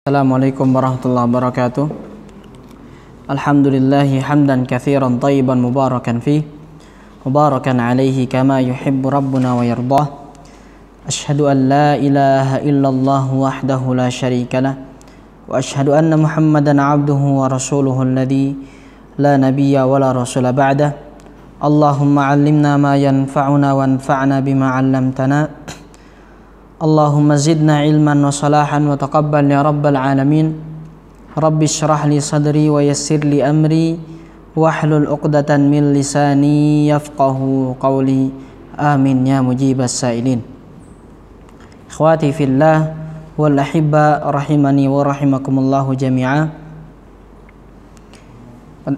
Assalamualaikum warahmatullahi wabarakatuh. Alhamdulillahi hamdan katsiran thayyiban mubarakan fih, mubarakan alaihi kama yuhibbu rabbuna wa yardah. Ashhadu an la ilaha illallah wahdahu la syarikalah, wa ashhadu anna Muhammadan abduhu wa rasuluhu alladhi la nabiyya wa la rasula ba'dah. Allahumma 'allimna ma yanfa'una wanfa'na bima 'allamtana. Allahumma zidna ilman wa salahan wa taqabbal ya rabbal alamin. Rabbi syrah li sadri wa yassir li amri wahlul 'uqdatan min lisani yafqahu qawli. Amin ya mujibas sailin. Ikhwati fillah wal ahibba rahimani wa rahimakumullahu jami'a.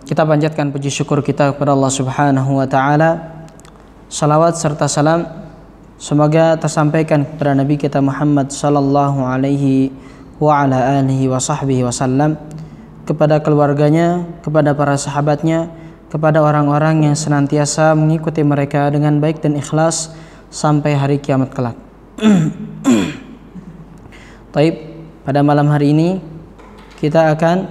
Kita panjatkan puji syukur kita kepada Allah Subhanahu wa taala. Salawat serta salam semoga tersampaikan kepada Nabi kita Muhammad sallallahu alaihi wa ala alihi wa sahbihi wasallam, kepada keluarganya, kepada para sahabatnya, kepada orang-orang yang senantiasa mengikuti mereka dengan baik dan ikhlas sampai hari kiamat kelak. Taib, pada malam hari ini kita akan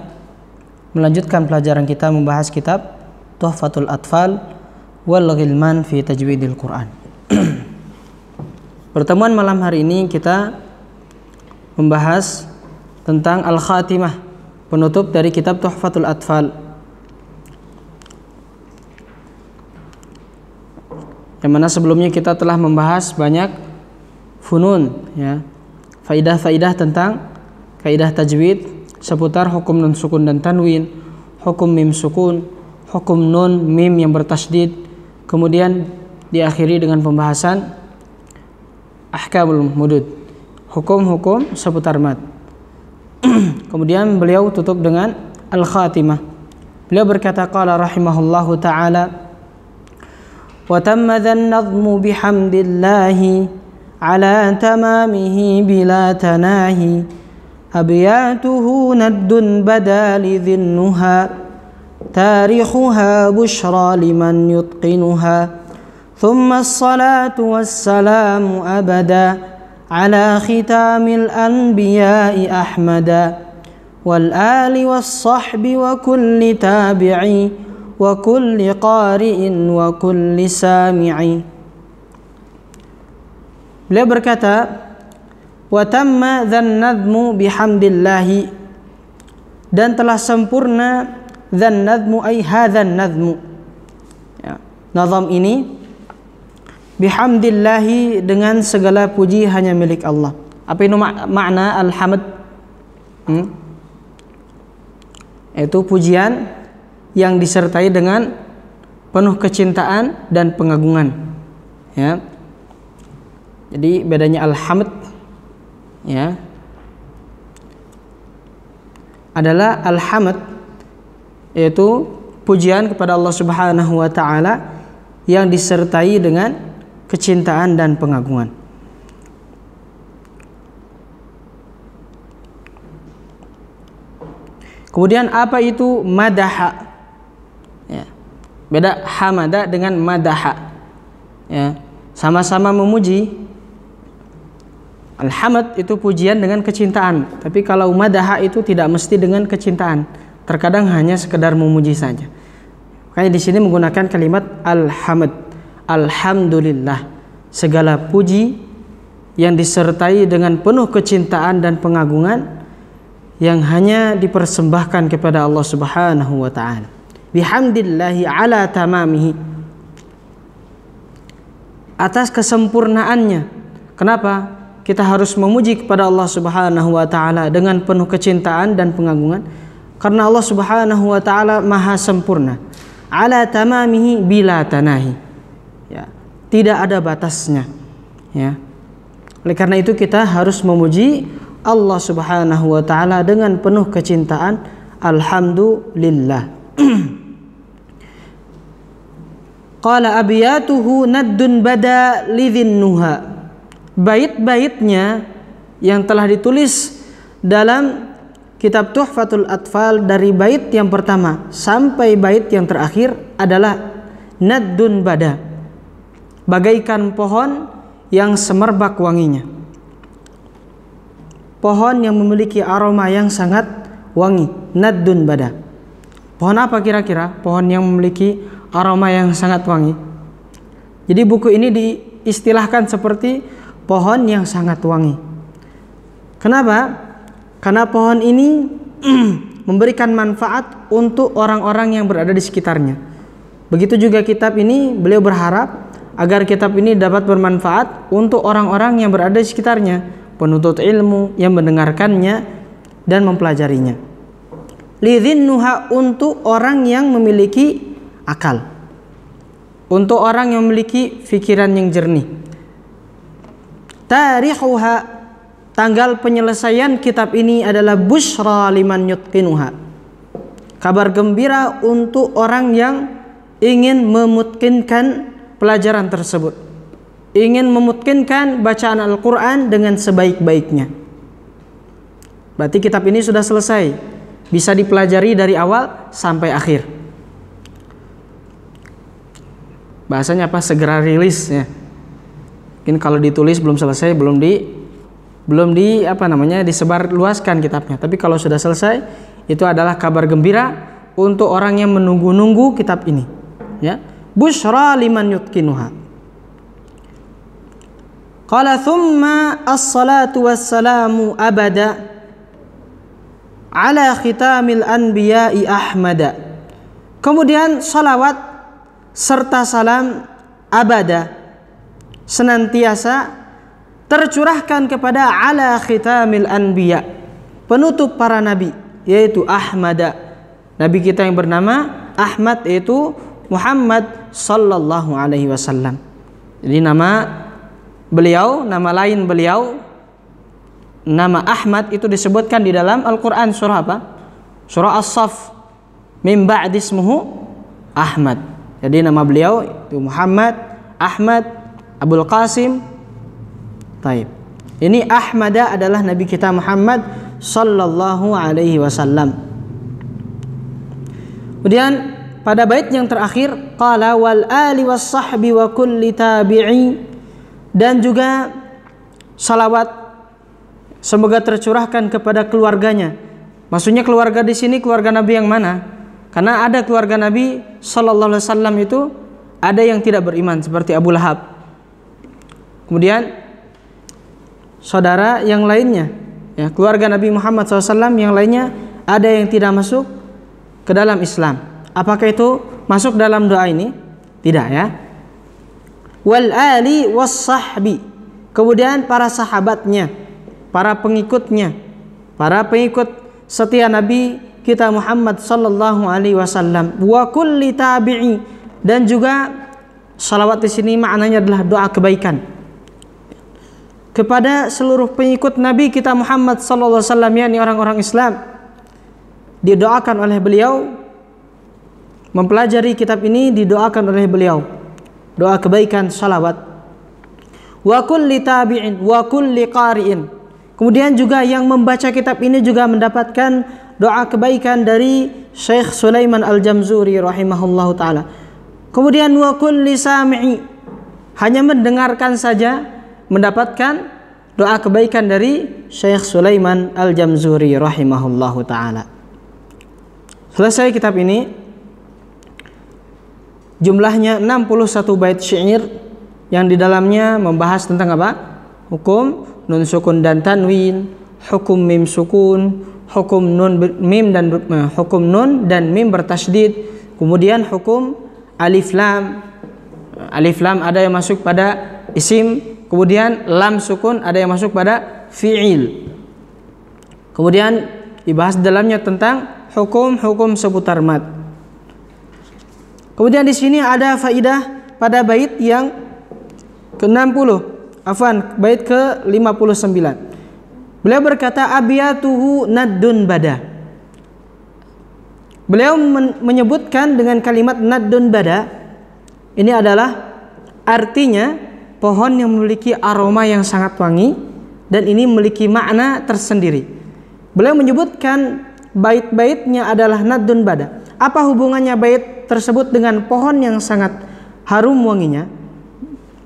melanjutkan pelajaran kita membahas kitab Tuhfatul Atfal wal Ghilman fi Tajwidil Quran. Pertemuan malam hari ini kita membahas tentang Al-Khatimah, penutup dari kitab Tuhfatul Atfal, yang mana sebelumnya kita telah membahas banyak funun, ya, faidah-faidah tentang kaidah tajwid seputar hukum nun sukun dan tanwin, hukum mim sukun, hukum nun mim yang bertasydid, kemudian diakhiri dengan pembahasan ahkamul mudud, hukum-hukum seputar mad. Kemudian beliau tutup dengan al-khatimah. Beliau berkata, qala rahimahullahu ta'ala, wa tamma dhan-nadhmu bihamdillahi ala tamamihi bila tanahi, abyatuhu naddun badali dhinnuha, tarikhuha bushra liman yutqinuha. ثم الصلاة والسلام أبدا على ختام الأنبياء أحمدا والآل والصحب وكل تابع وكل قارئ وكل سامع. Beliau berkata, wa tamma dzan-nadhmu bihamdillahi, dan telah sempurna dzan-nadhmu ay hadzan nadhmu, ya, nazam ini, bihamdillahi, dengan segala puji hanya milik Allah. Apa itu makna alhamd? Itu pujian yang disertai dengan penuh kecintaan dan pengagungan, ya. Jadi bedanya alhamd, ya, adalah alhamd yaitu pujian kepada Allah Subhanahu wa taala yang disertai dengan kecintaan dan pengagungan. Kemudian apa itu madaha? Ya. Beda hamada dengan madaha. Ya. Sama-sama memuji. Alhamd itu pujian dengan kecintaan, tapi kalau madaha itu tidak mesti dengan kecintaan. Terkadang hanya sekedar memuji saja. Makanya di sini menggunakan kalimat alhamd. Alhamdulillah, segala puji yang disertai dengan penuh kecintaan dan pengagungan yang hanya dipersembahkan kepada Allah Subhanahu wa taala. Bihamdillahi ala tamamihi, atas kesempurnaannya. Kenapa kita harus memuji kepada Allah Subhanahu wa taala dengan penuh kecintaan dan pengagungan? Karena Allah Subhanahu wa taala maha sempurna. Ala tamamihi bila tanahi, ya, tidak ada batasnya, ya. Oleh karena itu kita harus memuji Allah Subhanahu wa taala dengan penuh kecintaan. Alhamdulillah. Qala abiyatuhu naddun bada lidhinnuha, bait-baitnya yang telah ditulis dalam kitab Tuhfatul Atfal dari bait yang pertama sampai bait yang terakhir adalah naddun bada, bagaikan pohon yang semerbak wanginya. pohon yang memiliki aroma yang sangat wangi. Naddun bada. Pohon apa kira-kira? Pohon yang memiliki aroma yang sangat wangi. Jadi buku ini diistilahkan seperti pohon yang sangat wangi. Kenapa? Karena pohon ini memberikan manfaat untuk orang-orang yang berada di sekitarnya. Begitu juga kitab ini, beliau berharap agar kitab ini dapat bermanfaat untuk orang-orang yang berada di sekitarnya, penuntut ilmu yang mendengarkannya dan mempelajarinya. Lidhinnuha, untuk orang yang memiliki akal, untuk orang yang memiliki pikiran yang jernih. Tarikhuha, tanggal penyelesaian kitab ini adalah busyra liman yutqinuha, kabar gembira untuk orang yang ingin memutkinkan pelajaran tersebut, ingin memutkinkan bacaan Al-Quran dengan sebaik-baiknya. Berarti kitab ini sudah selesai, bisa dipelajari dari awal sampai akhir. Bahasanya apa? Segera rilis ya. Mungkin kalau ditulis belum selesai, belum disebar luaskan kitabnya. Tapi kalau sudah selesai, itu adalah kabar gembira untuk orang yang menunggu-nunggu kitab ini. Ya, busyra liman yutqinuha. Qala thumma as-salatu wassalamu abada ala khitamil anbiya'i ahmada. Kemudian salawat serta salam abada, senantiasa tercurahkan kepada ala khitamil anbiya, penutup para nabi, yaitu Ahmada, nabi kita yang bernama Ahmad, yaitu Muhammad sallallahu alaihi wasallam. Jadi nama beliau, nama lain beliau, nama Ahmad itu disebutkan di dalam Al-Quran surah apa? Surah As-Saff. Min ba'di ismuhu Ahmad. Jadi nama beliau itu Muhammad, Ahmad, Abul Qasim. Taib. Ini Ahmada adalah nabi kita Muhammad sallallahu alaihi wasallam. Kemudian pada bait yang terakhir, qala wal ali was sahbi wa kulli tabi'i, dan juga salawat semoga tercurahkan kepada keluarganya. Maksudnya keluarga di sini keluarga Nabi yang mana? Karena ada keluarga Nabi sallallahu alaihi wasallam itu ada yang tidak beriman seperti Abu Lahab. Kemudian saudara yang lainnya, ya, keluarga Nabi Muhammad SAW yang lainnya ada yang tidak masuk ke dalam Islam. Apakah itu masuk dalam doa ini? Tidak, ya. Wal ali was sahbi, kemudian para sahabatnya, para pengikutnya, para pengikut setia Nabi kita Muhammad sallallahu alaihi wasallam, wa kulli tabi'i, dan juga salawat di sini maknanya adalah doa kebaikan kepada seluruh pengikut Nabi kita Muhammad sallallahu alaihi wasallam, yakni orang-orang Islam. Didoakan oleh beliau, mempelajari kitab ini didoakan oleh beliau doa kebaikan, salawat. Wa kulli tabi'in wa kulli qari'in, kemudian juga yang membaca kitab ini juga mendapatkan doa kebaikan dari Syekh Sulaiman Al-Jamzuri rahimahullahu taala. Kemudian wa kulli sami'i, hanya mendengarkan saja mendapatkan doa kebaikan dari Syekh Sulaiman Al-Jamzuri rahimahullahu taala. Selesai kitab ini, jumlahnya 61 bait syair yang di dalamnya membahas tentang apa? Hukum nun sukun dan tanwin, hukum mim sukun, hukum nun mim dan hukum nun dan mim bertasydid, kemudian hukum alif lam. Alif lam ada yang masuk pada isim, kemudian lam sukun ada yang masuk pada fi'il. Kemudian dibahas dalamnya tentang hukum-hukum seputar mad. Kemudian di sini ada faidah pada bait yang ke-60, bait ke-59. Beliau berkata abiyatuhu naddun bada. Beliau menyebutkan dengan kalimat naddun bada, ini adalah artinya pohon yang memiliki aroma yang sangat wangi, dan ini memiliki makna tersendiri. Beliau menyebutkan bait-baitnya adalah naddun bada. Apa hubungannya bait tersebut dengan pohon yang sangat harum wanginya?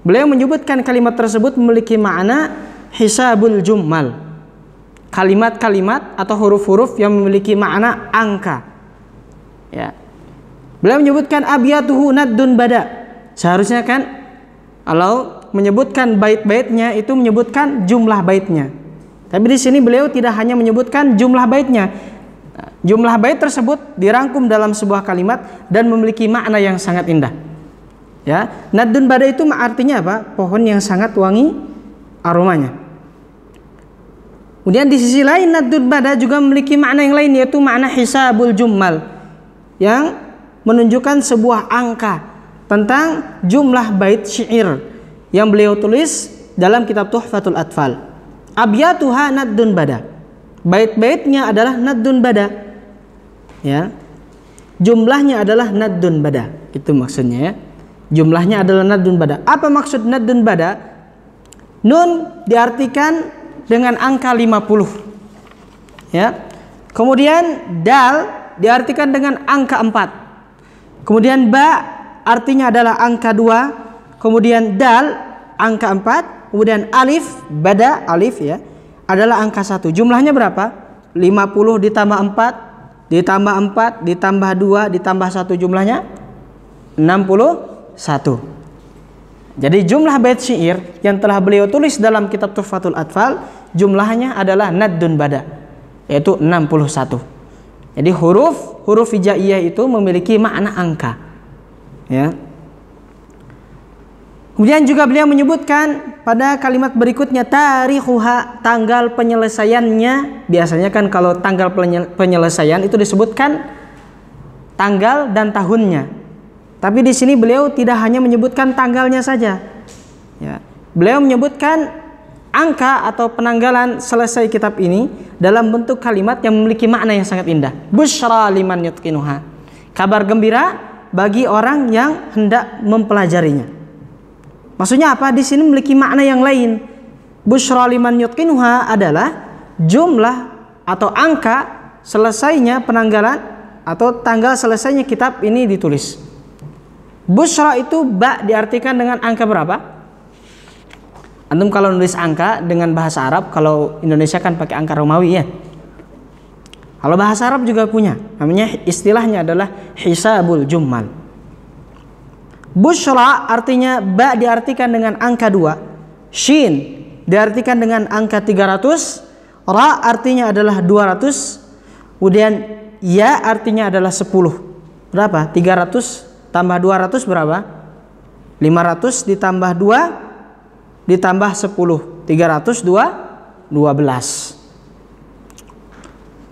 Beliau menyebutkan kalimat tersebut memiliki makna hisabul jummal. kalimat-kalimat atau huruf-huruf yang memiliki makna angka. Ya. Beliau menyebutkan abiyatuhu naddun bada. Seharusnya kan kalau menyebutkan bait-baitnya itu menyebutkan jumlah baitnya. Tapi di sini beliau tidak hanya menyebutkan jumlah baitnya. Jumlah bait tersebut dirangkum dalam sebuah kalimat dan memiliki makna yang sangat indah. Ya, naddun bada itu artinya apa? Pohon yang sangat wangi aromanya. Kemudian di sisi lain naddun bada juga memiliki makna yang lain, yaitu makna hisabul jummal, yang menunjukkan sebuah angka tentang jumlah bait syair yang beliau tulis dalam kitab Tuhfatul Atfal. Abyatuha naddun bada. Bait-baitnya adalah naddun bada. Ya. Jumlahnya adalah naddun bada. Itu maksudnya ya. Jumlahnya adalah naddun bada. Apa maksud naddun bada? Nun diartikan dengan angka 50. Ya. Kemudian dal diartikan dengan angka 4. Kemudian ba artinya adalah angka 2. Kemudian dal angka 4. Kemudian alif, bada alif ya, adalah angka 1. Jumlahnya berapa? 50 ditambah 4 ditambah 4 ditambah 2 ditambah 1, jumlahnya 61. Jadi jumlah bait syair yang telah beliau tulis dalam kitab Tuhfatul Atfal jumlahnya adalah naddun bada, yaitu 61. Jadi huruf hijaiyah itu memiliki makna angka. Ya. Kemudian juga beliau menyebutkan pada kalimat berikutnya tarikhuha, tanggal penyelesaiannya. Biasanya kan kalau tanggal penyelesaian itu disebutkan tanggal dan tahunnya. Tapi di sini beliau tidak hanya menyebutkan tanggalnya saja. Ya. Beliau menyebutkan angka atau penanggalan selesai kitab ini dalam bentuk kalimat yang memiliki makna yang sangat indah. Busyra liman yutqinuha. Kabar gembira bagi orang yang hendak mempelajarinya. Maksudnya apa? Di sini memiliki makna yang lain. Busyra liman yutqinuha adalah jumlah atau angka selesainya penanggalan atau tanggal selesainya kitab ini ditulis. Busyra itu ba diartikan dengan angka berapa? Antum kalau nulis angka dengan bahasa Arab, kalau Indonesia kan pakai angka Romawi ya. Kalau bahasa Arab juga punya, namanya istilahnya adalah hisabul jummal. Busyra artinya ba diartikan dengan angka 2, shin diartikan dengan angka 300, ra artinya adalah 200, kemudian ya artinya adalah 10. Berapa? 300 tambah 200 berapa? 500 ditambah 2 ditambah 10, 312.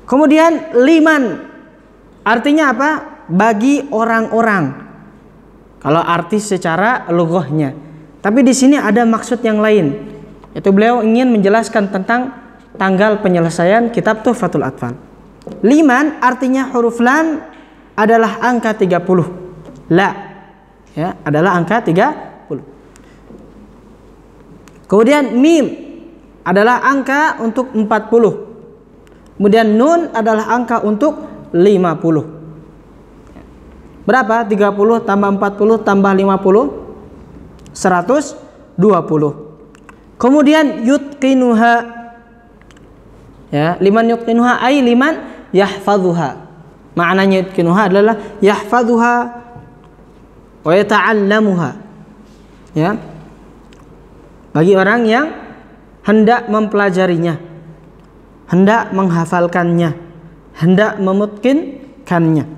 Kemudian liman artinya apa? Bagi orang-orang. Kalau arti secara lughahnya. Tapi di sini ada maksud yang lain. Yaitu beliau ingin menjelaskan tentang tanggal penyelesaian kitab Tuhfatul Atfal. Liman artinya huruf lam adalah angka 30. La ya, adalah angka 30. Kemudian mim adalah angka untuk 40. Kemudian nun adalah angka untuk 50. Berapa? 30 tambah 40 tambah 50? 120. Kemudian yutqinuha. Ya, liman yutqinuha ay liman yahfazuha. Maknanya yutqinuha adalah yahfazuha wa yata'allamuha. Ya. Bagi orang yang hendak mempelajarinya, hendak menghafalkannya, hendak memutkinkannya.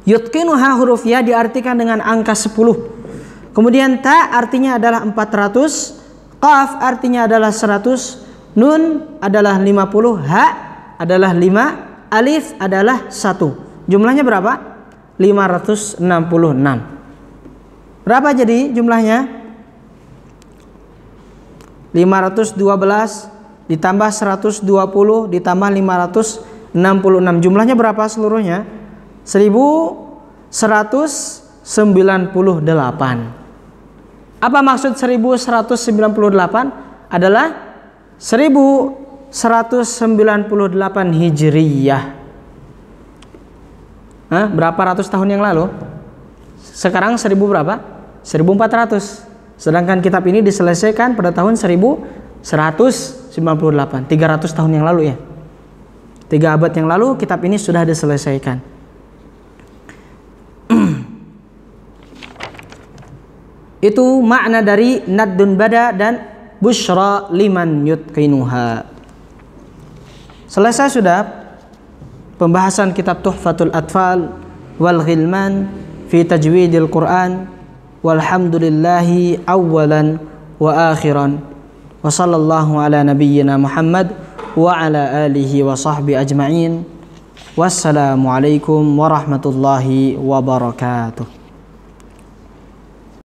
Yutqinuha huruf ya diartikan dengan angka 10. Kemudian ta artinya adalah 400, qaf artinya adalah 100, nun adalah 50, ha adalah 5, alif adalah 1. Jumlahnya berapa? 566. Berapa jadi jumlahnya? 512 ditambah 120 ditambah 566. Jumlahnya berapa seluruhnya? 1198. Apa maksud 1198? Adalah 1198 Hijriyah. Berapa ratus tahun yang lalu? Sekarang 1000 berapa? 1400. Sedangkan kitab ini diselesaikan pada tahun 1100. 300 tahun yang lalu ya. 3 abad yang lalu kitab ini sudah diselesaikan. Itu makna dari naddun bada dan busyra liman yutqinuha. Selesai sudah pembahasan kitab Tuhfatul Atfal wal Ghilman fi tajwidil Quran. Walhamdulillahi awwalan wa akhiran. Wa sallallahu ala nabiyyina Muhammad wa ala alihi wa sahbihi ajma'in. Wassalamualaikum warahmatullahi wabarakatuh.